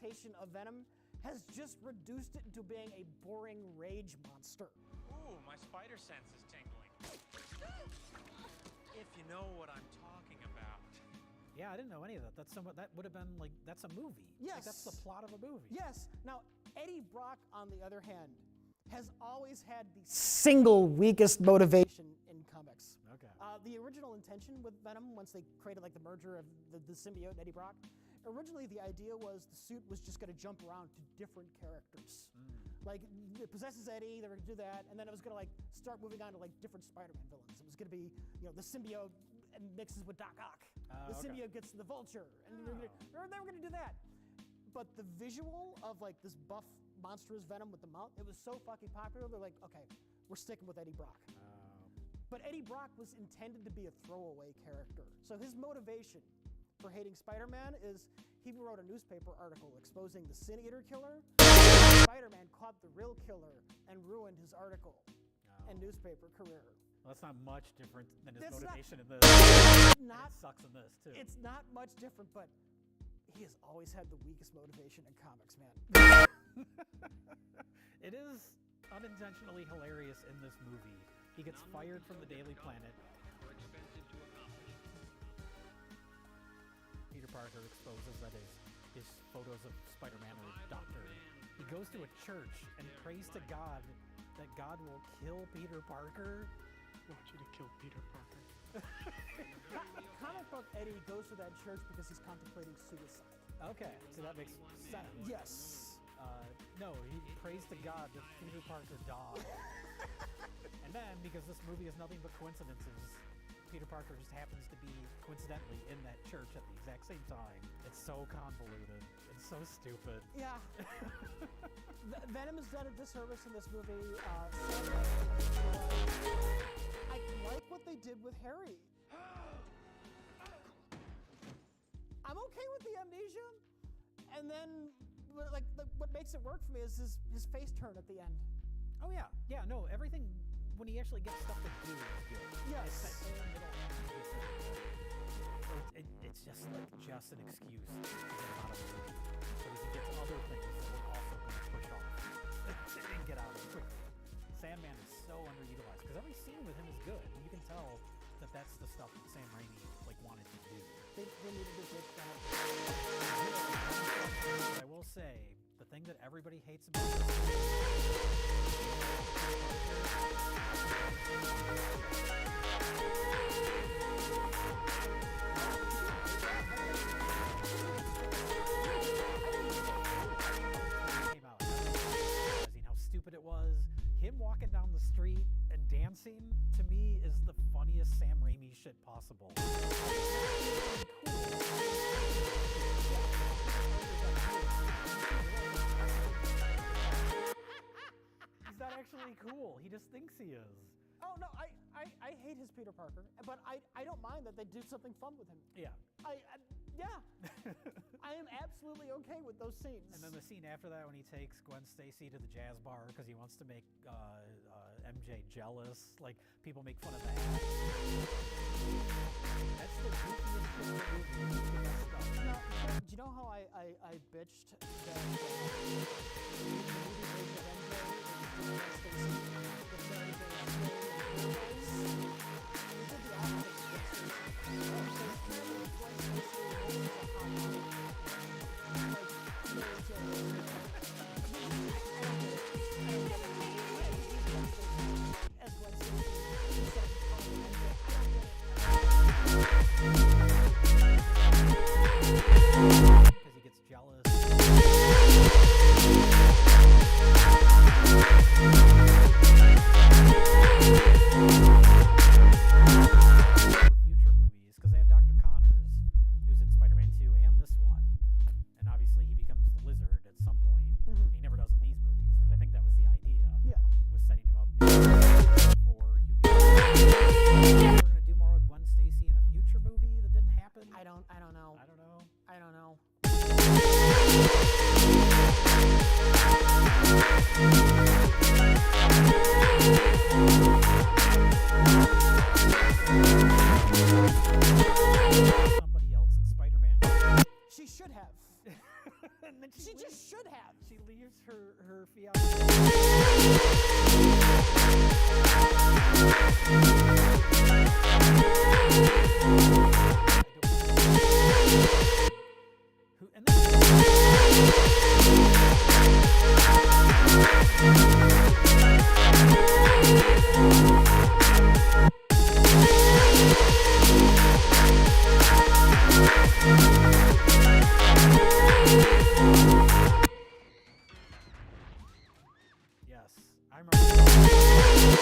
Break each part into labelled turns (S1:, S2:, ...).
S1: adaptation of Venom has just reduced it into being a boring rage monster.
S2: Ooh, my spider sense is tingling. If you know what I'm talking about.
S3: Yeah, I didn't know any of that. That would have been like, that's a movie.
S1: Yes.
S3: Like, that's the plot of a movie.
S1: Yes. Now, Eddie Brock, on the other hand, has always had the single weakest motivation in comics.
S3: Okay.
S1: The original intention with Venom, once they created like the merger of the symbiote and Eddie Brock, originally the idea was the suit was just going to jump around to different characters. Like, it possesses Eddie, they were going to do that, and then it was going to like start moving on to like different Spider-Man villains. It was going to be, you know, the symbiote and mixes with Doc Ock. The symbiote gets the Vulture, and they were going to do that. But the visual of like this buff, monstrous Venom with the mouth, it was so fucking popular, they're like, okay, we're sticking with Eddie Brock. But Eddie Brock was intended to be a throwaway character. So his motivation for hating Spider-Man is he wrote a newspaper article exposing the Sin Eater killer. Spider-Man caught the real killer and ruined his article and newspaper career.
S3: Well, that's not much different than his
S1: That's
S3: motivation in this.
S1: Not,
S3: It sucks in this, too.
S1: it's not much different, but he has always had the weakest motivation in comics, man.
S3: It is unintentionally hilarious in this movie. He gets fired from the Daily Planet. Peter Parker exposes that his photos of Spider-Man are doctored. He goes to a church and prays to God that God will kill Peter Parker.
S4: I want you to kill Peter Parker.
S1: Comic book Eddie goes to that church because he's contemplating suicide.
S3: Okay, so that makes sense.
S1: Yes.
S3: No, he prays to God that Peter Parker died. And then, because this movie is nothing but coincidences, Peter Parker just happens to be coincidentally in that church at the exact same time. It's so convoluted. It's so stupid.
S1: Yeah. Venom has done a disservice in this movie. I like what they did with Harry. I'm okay with the amnesia, and then what makes it work for me is his face turn at the end.
S3: Oh yeah, no, everything when he actually gets stuff to do is good.
S1: Yes.
S3: It's that whole middle act. It's just like an excuse to get out of the movie, so we can get to other things that we're also going to push off and get out of it quickly. Sandman is so underutilized because every scene with him is good, and you can tell that that's the stuff that Sam Raimi wanted to do.
S1: They needed to get that.
S3: I will say, the thing that everybody hates about this came out, realizing how stupid it was. Him walking down the street and dancing, to me, is the funniest Sam Raimi shit possible. He's not actually cool. He just thinks he is.
S1: Oh no, I hate his Peter Parker, but I don't mind that they do something fun with him.
S3: Yeah.
S1: Yeah. I am absolutely okay with those scenes.
S3: And then the scene after that when he takes Gwen Stacy to the jazz bar because he wants to make MJ jealous. Like, people make fun of that. That's the goofiest shit in the movie. It's the best stuff.
S1: Now, do you know how I bitched that the movie version of MJ is Gwen Stacy with Mary Jane Stone and Blue Eyes? We did the opposite with Gwen Stacy. Apparently Gwen Stacy is a hot like Mary Jane. As Gwen Stacy instead of calling MJ.
S3: Because he gets jealous. Future movies, because they have Dr. Connors, who's in Spider-Man 2 and this one, and obviously he becomes the Lizard at some point. He never does in these movies, but I think that was the idea.
S1: Yeah.
S3: Was setting him up for Hugh We're gonna do more with Gwen Stacy in a future movie that didn't happen.
S1: I don't know.
S3: I don't know. Somebody else in Spider-Man.
S1: She should have.
S3: And then
S1: She just should have.
S3: she leaves her fiance. Who and then yes, I remember.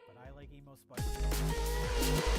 S3: But I like emo Spider-Man.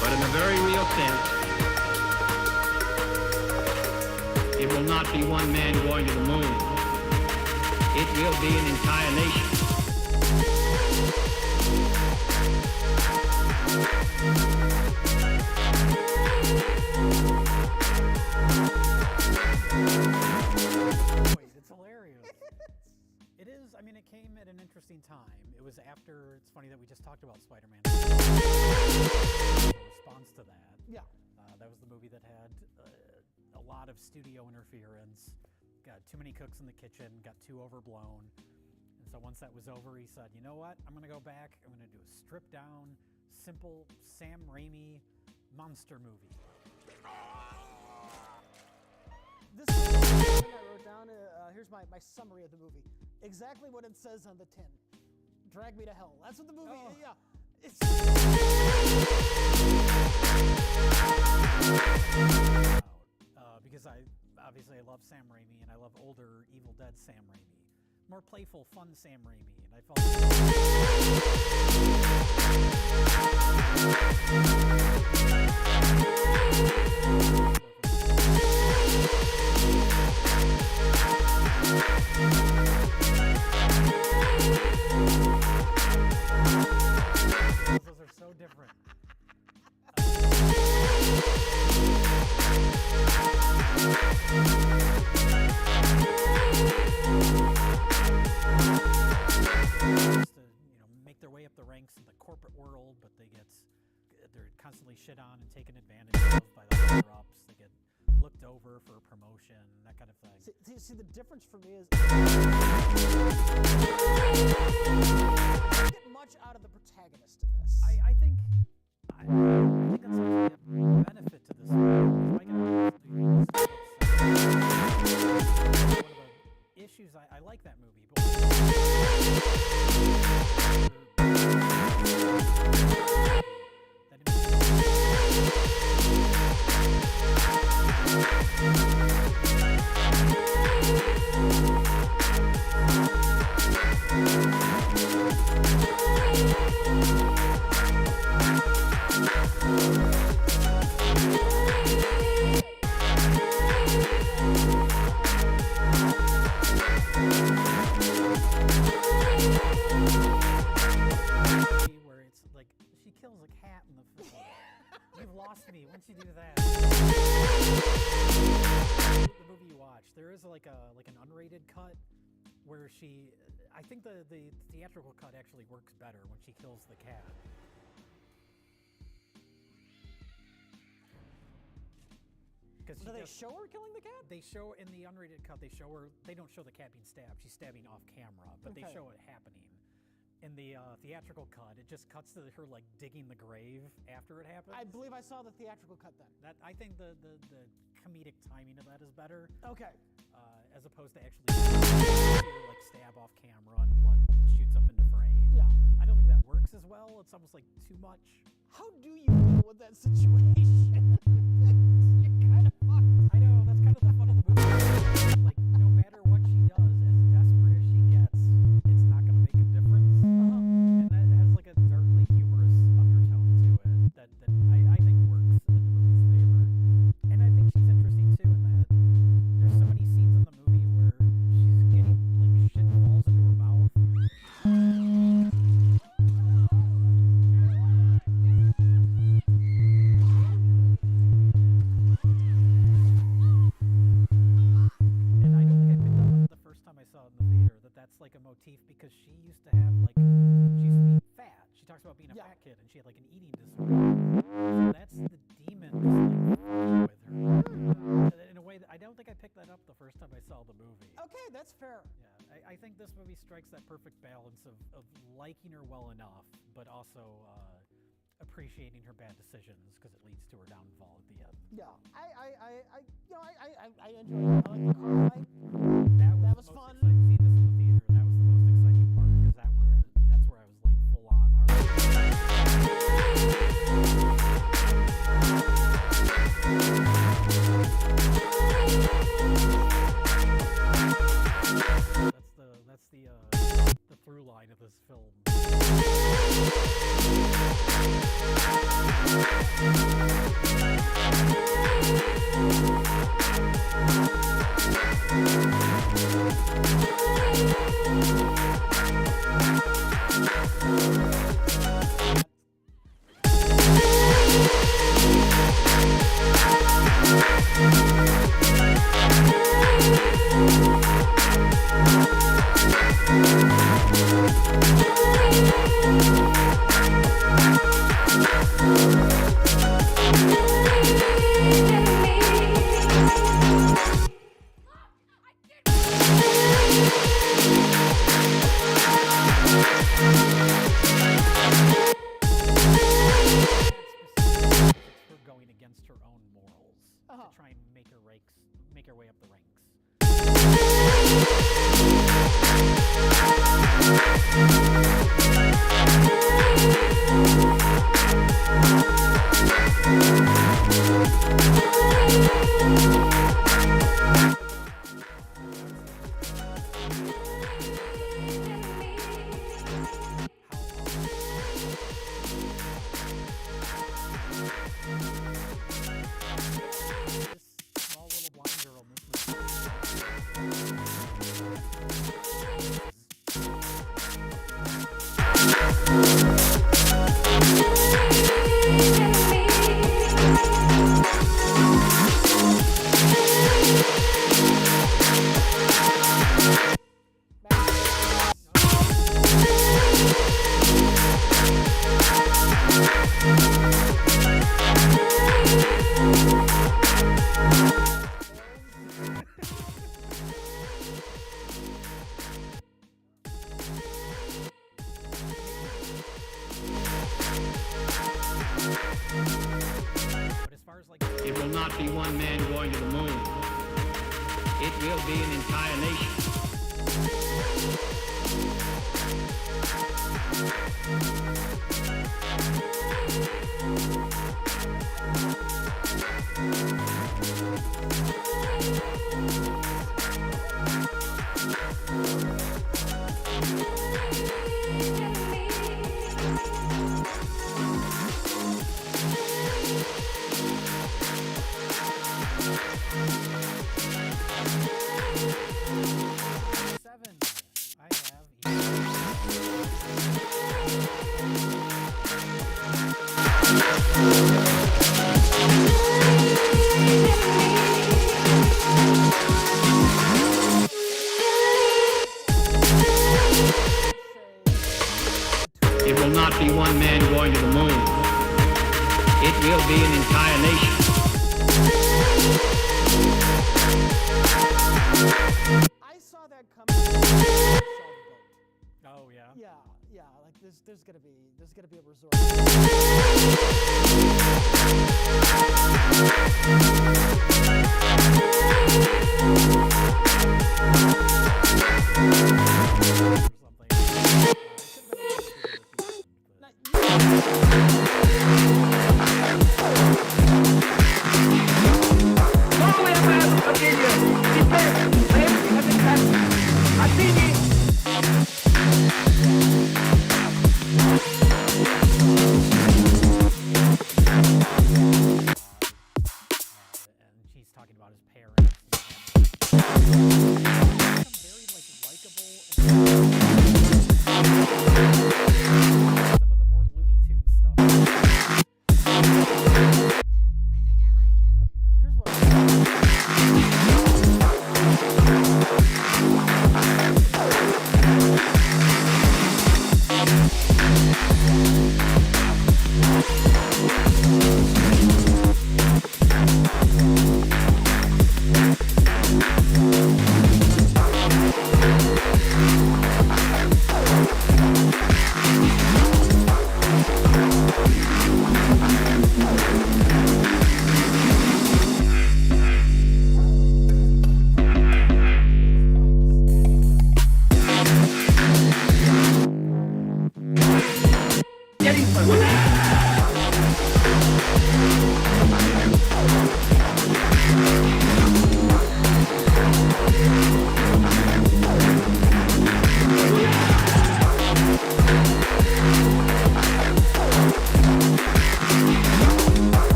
S5: But in a very real sense, it will not be one man going to the moon. It will be an entire nation.
S3: It's hilarious. It is. I mean, it came at an interesting time. It was after. It's funny that we just talked about Spider-Man. In response to that,
S1: Yeah.
S3: that was the movie that had a lot of studio interference. Got too many cooks in the kitchen. Got too overblown. And so once that was over, he said, "You know what? I'm going to go back. I'm going to do a stripped down, simple Sam Raimi monster movie."
S1: This is the thing I wrote down. Here's my summary of the movie. Exactly what it says on the tin. Drag me to hell. That's what the movie.
S3: Oh.
S1: Yeah. It's.
S3: Because I love Sam Raimi and I love older Evil Dead Sam Raimi, more playful, fun Sam Raimi, and I felt those are so different. Just to, make their way up the ranks in the corporate world, but they're constantly shit on and taken advantage of by the higher ups. They get looked over for promotion, that kind of thing.
S1: See, the difference for me is. I don't get much out of the protagonist in this.
S3: I think that's actually a benefit to this movie. If I can one of the issues I like that movie, but where it's like she kills a cat in the film. You've lost me once you do that. The movie you watch, there is like an unrated cut where I think the theatrical cut actually works better when she kills the cat. because
S1: Do they show her killing the cat?
S3: They show in the unrated cut. They don't show the cat being stabbed. She's stabbing off camera, but they
S1: Okay.
S3: show it happening. In the theatrical cut, it just cuts to her like digging the grave after it happens.
S1: I believe I saw the theatrical cut then.
S3: That I think the comedic timing of that is better,
S1: Okay.
S3: as opposed to actually like stab off camera and blood shoots up into frame.
S1: Yeah.
S3: I don't think that works as well. It's almost like too much.
S1: How do you deal with that situation? You're kind of fucked.
S3: I know, that's kind of the fun of the movie. Like, no matter what she does, as desperate as she gets, it's not going to make a difference. And that has like a darkly humorous undertone to it that I think works in the movie's favor. And I think she's interesting too in that there's so many scenes in the movie where she's getting like shit falls into her mouth. And I don't think I picked up on it the first time I saw it in the theater that that's like a motif because she used to have like she used to be fat. She talks about being a
S1: Yeah.
S3: fat kid and she had like an eating disorder. So that's the demon just like fucking with her. In a way that I don't think I picked that up the first time I saw the movie.
S1: Okay, that's fair.
S3: Yeah, I think this movie strikes that perfect balance of liking her well enough, but also appreciating her bad decisions because it leads to her downfall at the end.
S1: Yeah. I enjoyed it. I like the car fight.
S3: That
S1: was
S3: the most
S1: fun.
S3: exciting- Seeing this in the theater, that was the most exciting part because that's where I was like full on. All right. That's the through line of this film. Her going against her own morals to try and make her way up the ranks. This small little blonde girl in this movie. But as far as like
S5: It will not be one man going to the moon. It will be an entire nation.
S3: seven, I have.
S5: It will not be one man going to the moon. It will be an entire nation.
S1: I saw that coming. I saw the boat.
S3: Oh yeah.
S1: Yeah, like there's gonna be a resort.
S3: Or something.
S1: Not-
S3: And she's talking about his parents. Very likable. Some of the more Looney Tunes stuff.
S1: Here's what.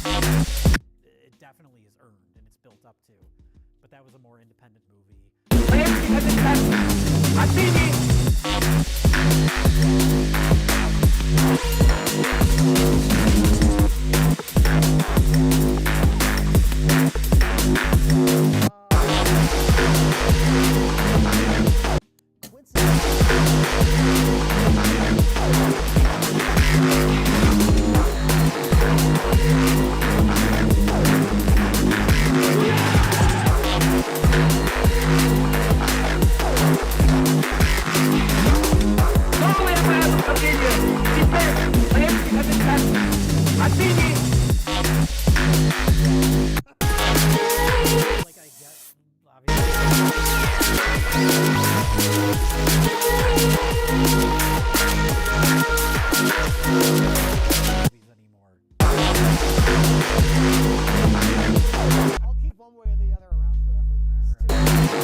S3: It definitely is earned and it's built up to. But that was a more independent movie. Like I get, obviously. Movies anymore.
S1: I'll keep one way or the other around forever.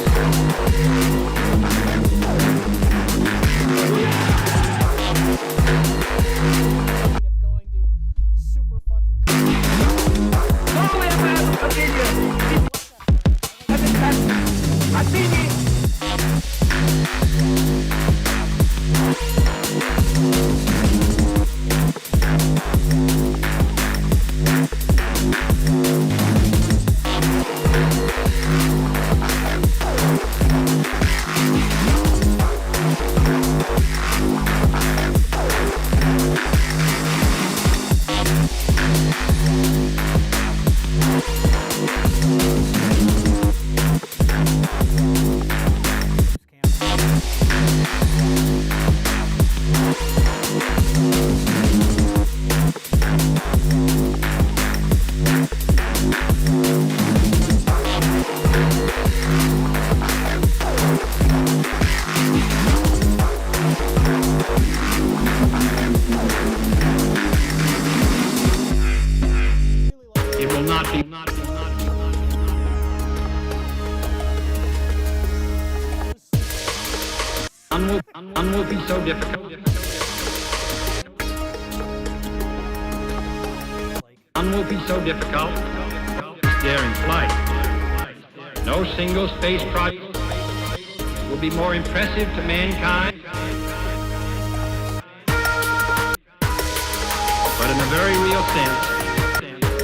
S1: Of going to super fucking.
S5: It will not be. None will be so difficult. None will be so difficult. Daring flight. No single space project will be more impressive to mankind. But in a very real sense,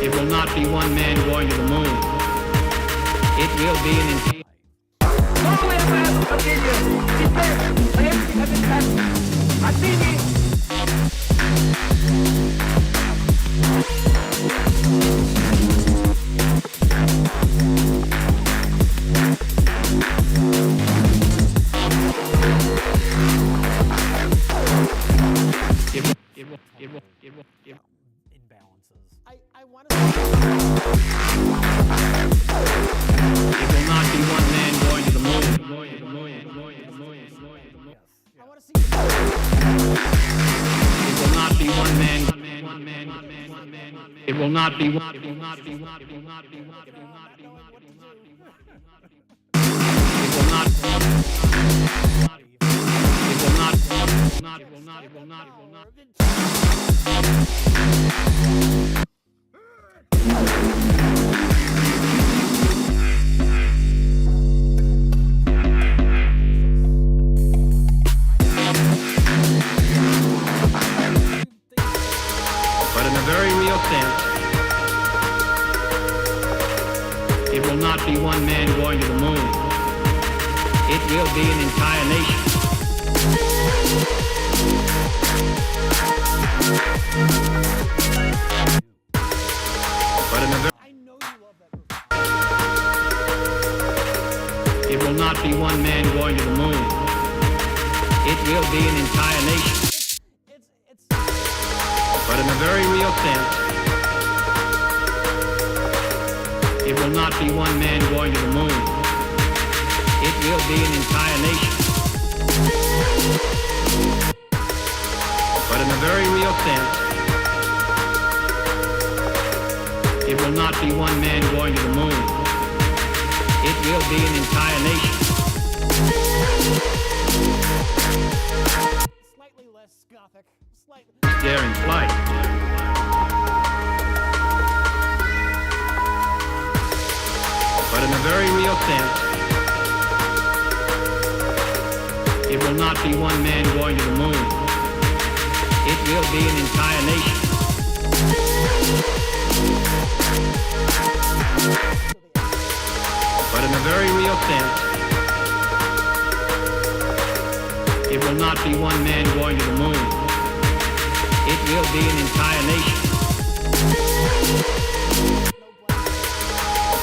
S5: it will not be one man going to the moon. It will be an entire.
S6: Martini!
S5: not be one.
S1: not knowing what to do.
S5: It will not. It will not. But in a very real sense, it will not be one man going to the moon. It will be an entire nation. But in a very,
S1: I know you love that movie.
S5: it will not be one man going to the moon. It will be an entire nation.
S1: It's
S5: But in a very real sense, it will not be one man going to the moon. It will be an entire nation. But in a very real sense, it will not be one man going to the moon. It will be an entire nation.
S1: slightly less gothic. Slightly.
S5: Daring flight. But in a very real sense, it will not be one man going to the moon. It will be an entire nation. But in a very real sense, it will not be one man going to the moon. It will be an entire nation.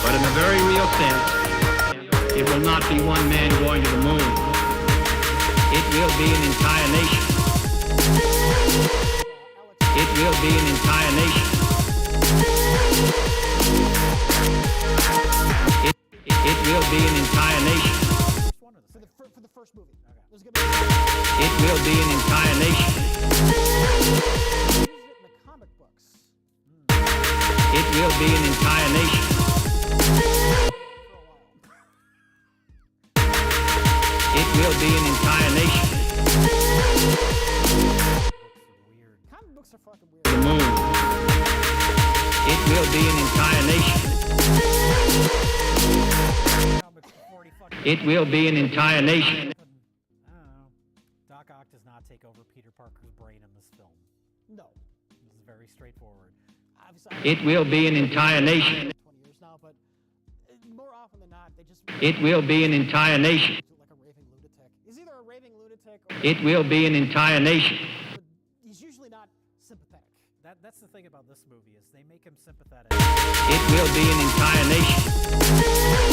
S5: But in a very real sense, it will not be one man going to the moon. It will be an entire nation. It will be an entire nation. It will be an entire nation.
S3: First one or the second?
S1: For the first movie.
S3: Okay.
S1: There's gonna be
S5: It will be an entire nation.
S1: used it in the comic books.
S5: It will be an entire nation.
S1: For a while.
S5: It will be an entire nation.
S3: Weird.
S1: Comic books are fucking weird.
S5: The moon. It will be an entire nation.
S3: Comics are 40 fucking.
S5: It will be an entire nation.
S3: I don't know. Doc Ock does not take over Peter Parker's brain in this film.
S1: No.
S3: This is very straightforward.
S1: Obviously,
S5: It will be an entire nation.
S1: 20 years now, but more often than not, they just
S5: It will be an entire nation.
S1: like a raving lunatic. He's either a raving lunatic or
S5: It will be an entire nation.
S1: but he's usually not sympathetic.
S3: That's the thing about this movie is they make him sympathetic.
S5: It will be an entire nation.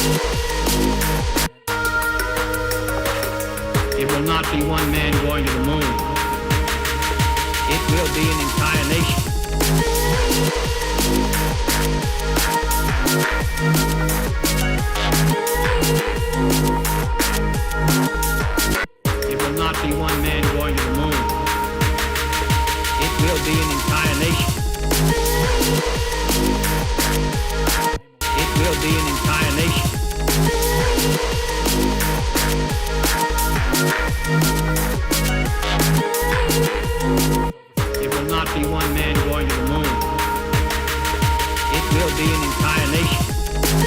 S5: It will not be one man going to the moon. It will be an entire nation. It will not be one man going to the moon. It will be an entire nation. It will be an entire nation. It will not be one man going to the moon. It will be an entire nation.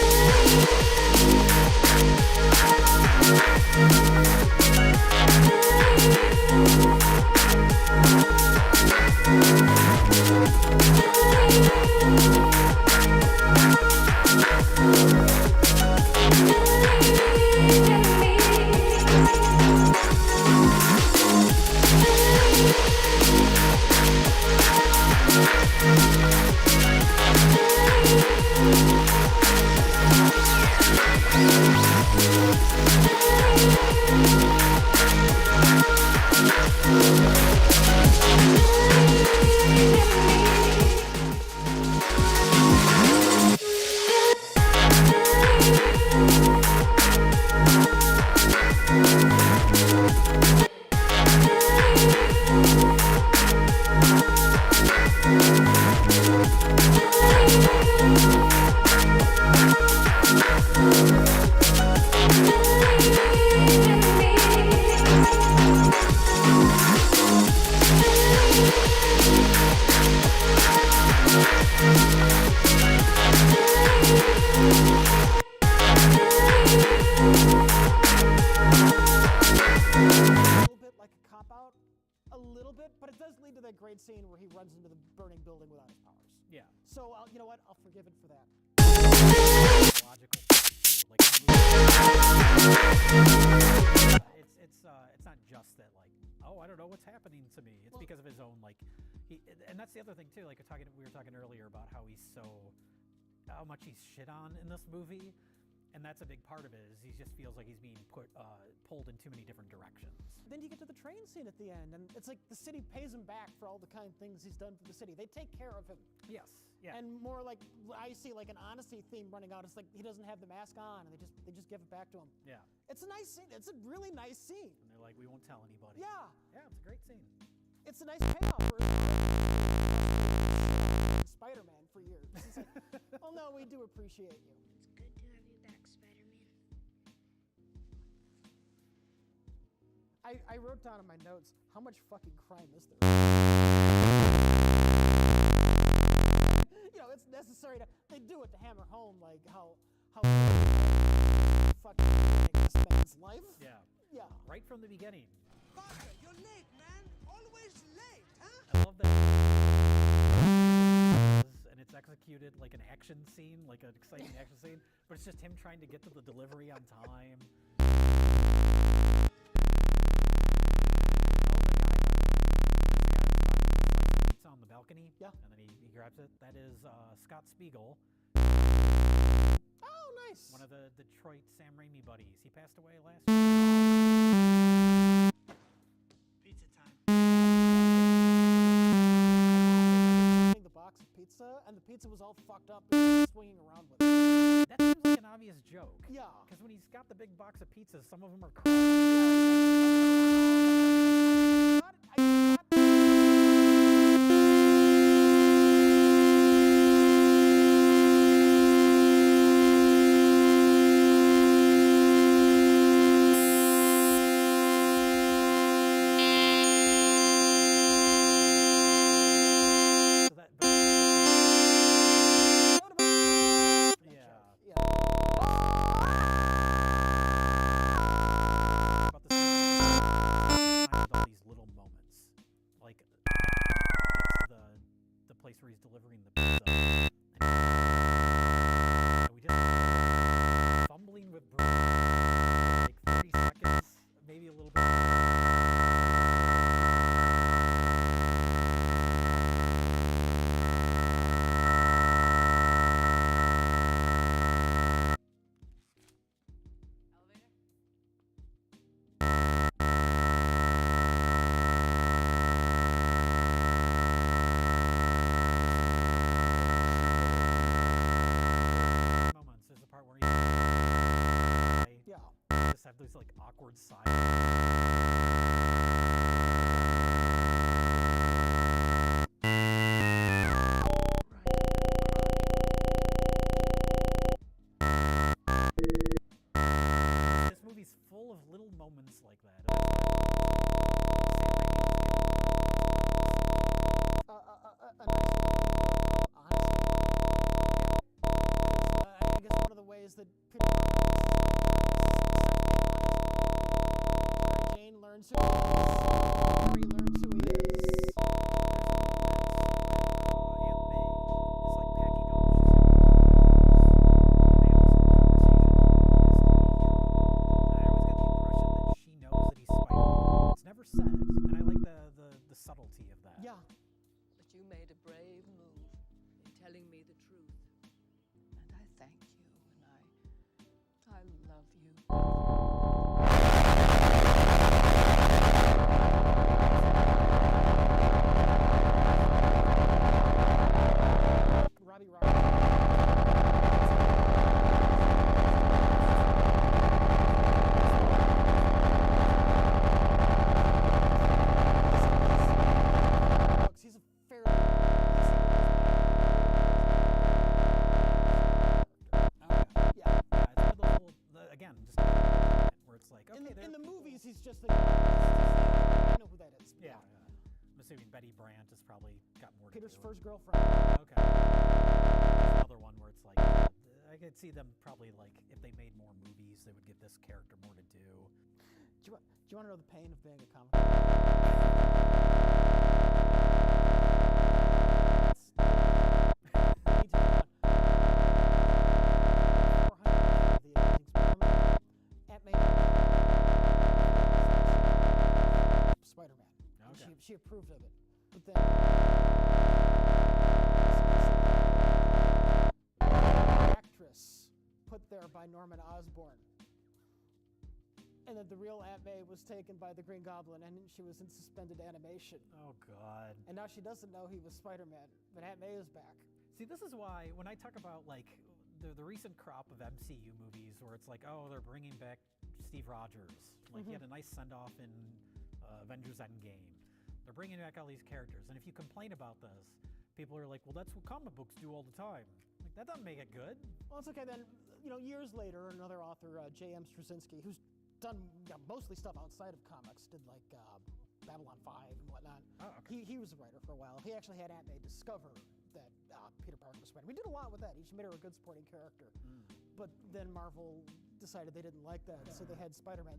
S1: that great scene where he runs into the burning building without his powers.
S3: Yeah.
S1: So you know what? I'll forgive it for that.
S3: Logical. Too. Like, it's not just that like, oh, I don't know what's happening to me. It's because of his own like and that's the other thing too. Like we were talking earlier about how how much he's shit on in this movie. And that's a big part of it, is he just feels like he's being pulled in too many different directions.
S1: Then you get to the train scene at the end, and it's like the city pays him back for all the kind things he's done for the city. They take care of him.
S3: Yes. Yeah.
S1: And more like, I see like an honesty theme running out. It's like he doesn't have the mask on, and they just give it back to him.
S3: Yeah.
S1: It's a nice scene. It's a really nice scene.
S3: And they're like, we won't tell anybody.
S1: Yeah.
S3: Yeah, it's a great scene.
S1: It's a nice payoff for Spider-Man for years. It's like, oh no, we do appreciate you.
S6: It's good to have you back, Spider-Man.
S1: I wrote down in my notes, how much fucking crime is there? You know, it's necessary they do it to hammer home, like, how fucking ruining this man's life.
S3: Yeah.
S1: Yeah.
S3: Right from the beginning.
S7: Parker, you're late, man. Always late, huh?
S3: I love that. And it's executed like an action scene, like an exciting action scene, but it's just him trying to get to the delivery on time. On the balcony,
S1: yeah,
S3: and then he grabs it. That is Scott Spiegel.
S1: Oh, nice.
S3: One of the Detroit Sam Raimi buddies. He passed away last year.
S7: Pizza time.
S1: The box of pizza, and the pizza was all fucked up and swinging around with it.
S3: That seems like an obvious joke.
S1: Yeah.
S3: Because when he's got the big box of pizzas, some of them are crushed. Those like awkward sides. This movie's full of little moments like that.
S1: I guess one of the ways that Peter Jane learns who he is, Harry learns who he is.
S3: Subtlety of that.
S1: Yeah.
S8: But you made a brave move in telling me the truth. And I thank you, and I love you.
S1: Robbie he's a fairly yeah.
S3: It's one of those again, just where it's like, okay,
S1: in the movies he's just I know who that is.
S3: Yeah. I'm assuming Betty Brant has probably got more to
S1: Peter's
S3: do.
S1: first girlfriend.
S3: Okay. There's another one where it's like, I could see them probably like, if they made more movies, they would give this character more to do.
S1: Do you want to know the pain of being a comic book? she approved of it. But then actress put there by Norman Osborn. And that the real Aunt May was taken by the Green Goblin, and she was in suspended animation.
S3: Oh, God.
S1: And now she doesn't know he was Spider-Man, but Aunt May is back.
S3: See, this is why when I talk about like the recent crop of MCU movies where it's like, oh, they're bringing back Steve Rogers, like he had a nice send-off in Avengers Endgame. They're bringing back all these characters, and if you complain about this, people are like, well, that's what comic books do all the time. Like, that doesn't make it good.
S1: Well, it's okay then. Years later, another author, J.M. Straczynski, who's done mostly stuff outside of comics, did like Babylon 5 and whatnot.
S3: Oh, okay.
S1: He was a writer for a while. He actually had Aunt May discover that Peter Parker was Spider-Man. We did a lot with that. He made her a good supporting character. But then Marvel decided they didn't like that, so they had Spider-Man